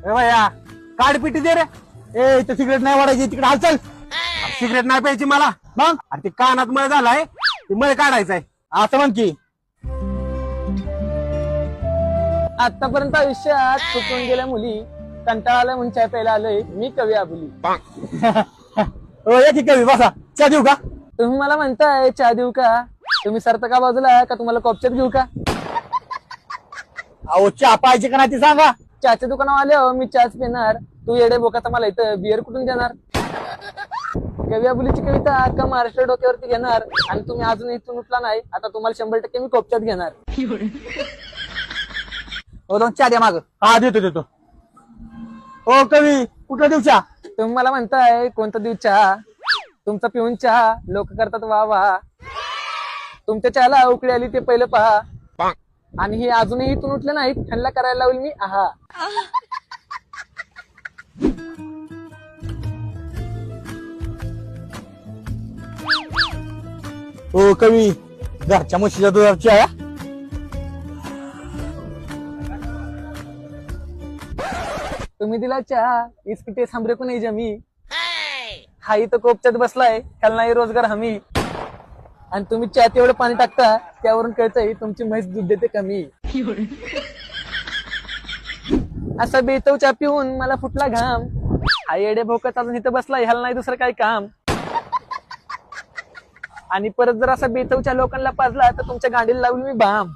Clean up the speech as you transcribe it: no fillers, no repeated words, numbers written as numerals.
ए भैया काढ पिटी दे रे. ए इथं सिगरेट नाही वाढायची, तिकडे हाल चल. सिगरेट नाही प्यायची मला. मग अरे ते कानात मळ झालाय, ते मळ काढायचंय. असं म्हण की. आतापर्यंत आयुष्यात चुकून गेल्या मुली, कंटाळा आलाय म्हणून चाय प्यायला आलोय मी कवी आबुली. ओ या की कवी, बसा. चहा देऊ का? तुम्ही मला म्हणताय चहा देऊ का? तुम्ही सरता का बाजूला का तुम्हाला कॉपचेत घेऊ का? अहो चहा पाहिजे का नाही ते सांगा. चहाच्या दुकानावर आले हो मी चहाच पिणार. तू येडे बोकाचा मला इथं बिअर कुठून देणार? कवी आबुलीची कविता अख्खा महाराष्ट्र डोक्यावरती घेणार आणि तुम्ही अजून इथून उठला नाही. आता तुम्हाला 100% मी कॉपच्यात घेणार. ओ दोन चहा द्या माग. हा देतो देतो. ओ कवी कुठला देऊ चहा? तुम्ही मला म्हणताय कोणता देऊ चहा? तुमचा पिऊन चहा लोक करतात वा वा. तुमच्या चहाला उकळी आली ते पहिलं पहा. आणि हे अजूनही इथून उठले नाहीत, ह्यांना करायला लावेल मी आहा. ओ कवी घरच्या म्हशीच्या दुधाची आहे. तुम्ही दिला चहा इसकी टेस्ट हमरे को नहीं जमी. हा इथं कोपच्यात बसलाय, त्याला नाही रोजगार हमी. आणि तुम्ही चहात एवढं पाणी टाकता त्यावरून कळतंय तुमची म्हैस दूध देते कमी. असा बेचव चहा पिऊन मला फुटला घाम. हा येडे भोकत अजून इथं बसलाय, ह्याला नाही दुसरं काही काम. आणि परत जर असा बेचवच्या लोकांना पाजला तर तुमच्या गाडीला लावली मी बाम.